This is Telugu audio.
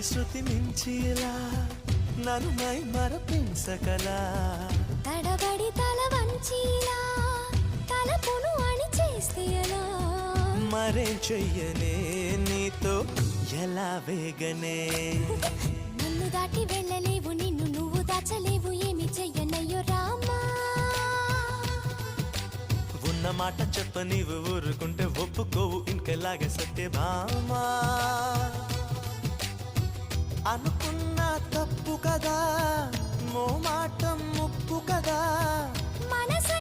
మరి శృతి మించిలా నన్ను మై మరపించగలా తడబడి తల వంచిలా తలపును అని చేస్తే ఎలా మరేం చెయ్యనే నీతో ఎలా వేగనే నన్ను దాటి వెళ్ళలేవు నిన్ను నువ్వు దాచలేవు ఏమి చెయ్యనయ్యో రామా ఉన్న మాట చెప్ప నీవు ఊరుకుంటే ఒప్పుకోవు ఇంకెలాగే సత్యభామా అనుకున్నా తప్పు కదా మో మాట